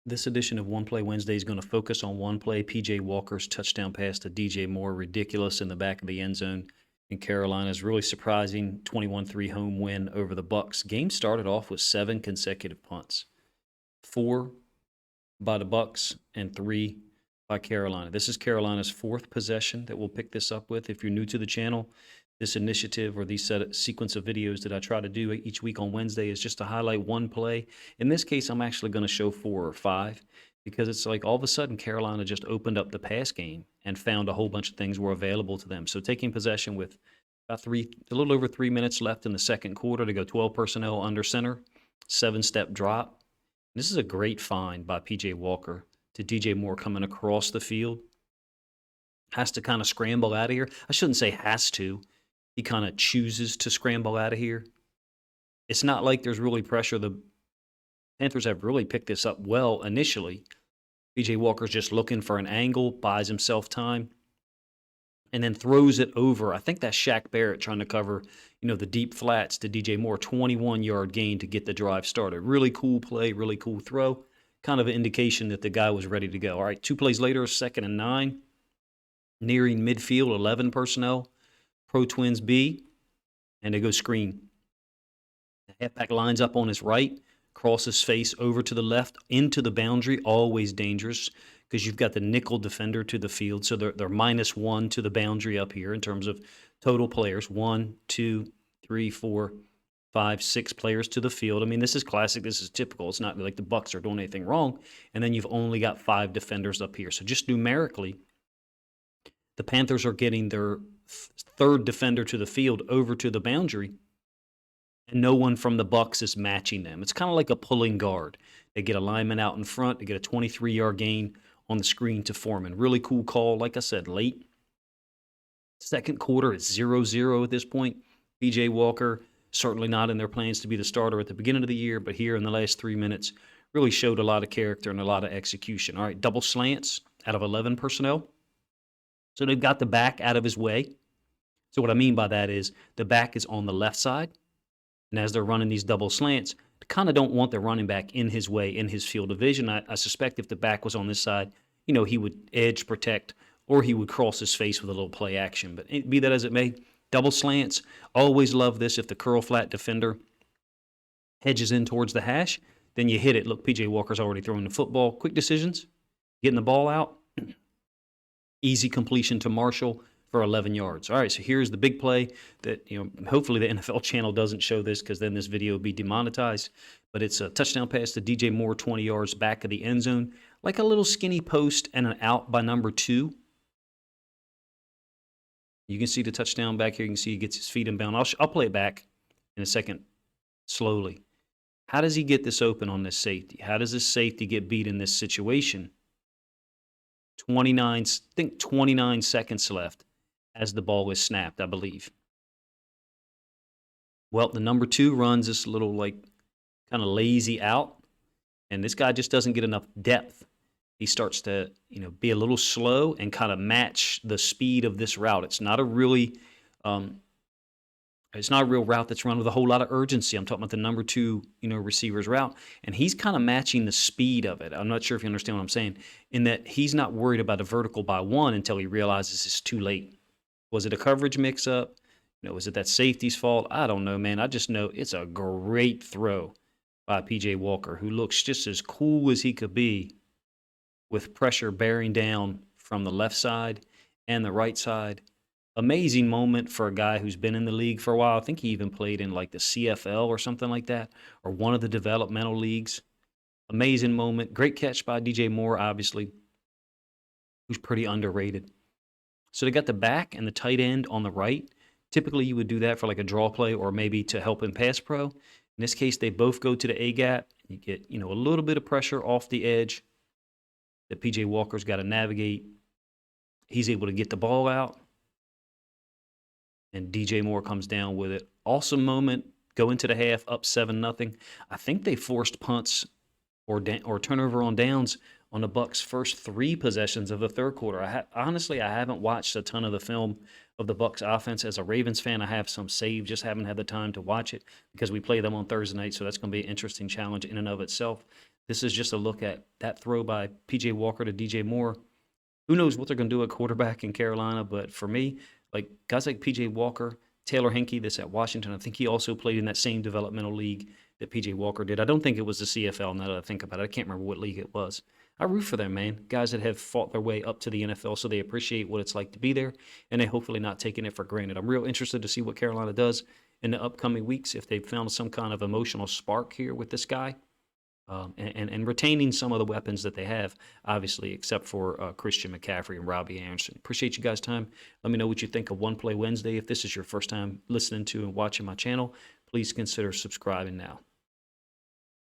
This edition of One Play Wednesday is going to focus on one play. PJ Walker's touchdown pass to DJ Moore, ridiculous in the back of the end zone in Carolina's really surprising 21-3 home win over the Bucks. Game started off with 7 consecutive punts. 4 by the Bucks and 3 by Carolina. This is Carolina's 4th possession that we'll pick this up with. If you're new to the channel, this initiative or these sequence of videos that I try to do each week on Wednesday is just to highlight one play. In this case, I'm actually going to show 4 or 5 because it's like all of a sudden Carolina just opened up the pass game and found a whole bunch of things were available to them. So taking possession with a little over 3 minutes left in the second quarter to go 12 personnel under center, 7-step drop. This is a great find by PJ Walker to DJ Moore coming across the field. Has to kind of scramble out of here. I shouldn't say has to. He kind of chooses to scramble out of here. It's not like there's really pressure. The Panthers have really picked this up well initially. PJ Walker's just looking for an angle, buys himself time, and then throws it over. I think that's Shaq Barrett trying to cover, the deep flats to DJ Moore. 21-yard gain to get the drive started. Really cool play, really cool throw. Kind of an indication that the guy was ready to go. All right, 2 plays later, 2nd and 9. Nearing midfield, 11 personnel. Pro Twins B, and they go screen. The halfback lines up on his right, crosses face over to the left, into the boundary, always dangerous because you've got the nickel defender to the field, so they're -1 to the boundary up here in terms of total players. 1, 2, 3, 4, 5, 6 players to the field. I mean, this is classic. This is typical. It's not like the Bucks are doing anything wrong, and then you've only got 5 defenders up here. So just numerically, the Panthers are getting their 3rd defender to the field over to the boundary, and no one from the Bucks is matching them. It's kind of like a pulling guard. They get a lineman out in front. They get a 23-yard gain on the screen to Foreman. Really cool call. Like I said, late. Second quarter, it's 0-0 at this point. PJ Walker, certainly not in their plans to be the starter at the beginning of the year, but here in the last 3 minutes, really showed a lot of character and a lot of execution. All right, double slants out of 11 personnel. So they've got the back out of his way. So what I mean by that is the back is on the left side. And as they're running these double slants, they kind of don't want the running back in his way, in his field of vision. I suspect if the back was on this side, he would edge protect or he would cross his face with a little play action. But be that as it may, double slants, always love this. If the curl flat defender hedges in towards the hash, then you hit it. Look, PJ Walker's already throwing the football. Quick decisions, getting the ball out. Easy completion to Marshall for 11 yards. All right, so here's the big play that, hopefully the NFL channel doesn't show this because then this video will be demonetized. But it's a touchdown pass to DJ Moore, 20 yards back of the end zone. Like a little skinny post and an out by number 2. You can see the touchdown back here. You can see he gets his feet inbound. I'll play it back in a second slowly. How does he get this open on this safety? How does this safety get beat in this situation? 29 seconds left as the ball is snapped, I believe. Well, the number 2 runs this little kind of lazy out, and this guy just doesn't get enough depth. He starts to, be a little slow and kind of match the speed of this route. It's not a really, it's not a real route that's run with a whole lot of urgency. I'm talking about the number 2, receiver's route, and he's kind of matching the speed of it. I'm not sure if you understand what I'm saying, in that he's not worried about a vertical by 1 until he realizes it's too late. Was it a coverage mix-up? Was it that safety's fault? I don't know, man. I just know it's a great throw by PJ Walker, who looks just as cool as he could be with pressure bearing down from the left side and the right side. Amazing moment for a guy who's been in the league for a while. I think he even played in the CFL or something like that, or one of the developmental leagues. Amazing moment. Great catch by DJ Moore, obviously, who's pretty underrated. So they got the back and the tight end on the right. Typically, you would do that for a draw play or maybe to help in pass pro. In this case, they both go to the A-gap. You get, a little bit of pressure off the edge that PJ Walker's got to navigate. He's able to get the ball out, and DJ Moore comes down with it. Awesome moment. Go into the half, up 7-0. I think they forced punts or turnover on downs on the Bucks' first 3 possessions of the third quarter. Honestly, I haven't watched a ton of the film of the Bucks offense. As a Ravens fan, I have some saved, just haven't had the time to watch it because we play them on Thursday night, so that's going to be an interesting challenge in and of itself. This is just a look at that throw by P.J. Walker to DJ Moore. Who knows what they're going to do at quarterback in Carolina, but for me, like guys like P.J. Walker, Taylor Hinkie, that's at Washington, I think he also played in that same developmental league that P.J. Walker did. I don't think it was the CFL now that I think about it. I can't remember what league it was. I root for them, man. Guys that have fought their way up to the NFL, so they appreciate what it's like to be there, and they hopefully not taking it for granted. I'm real interested to see what Carolina does in the upcoming weeks, if they've found some kind of emotional spark here with this guy. And retaining some of the weapons that they have, obviously, except for Christian McCaffrey and Robbie Anderson. Appreciate you guys' time. Let me know what you think of One Play Wednesday. If this is your first time listening to and watching my channel, please consider subscribing now.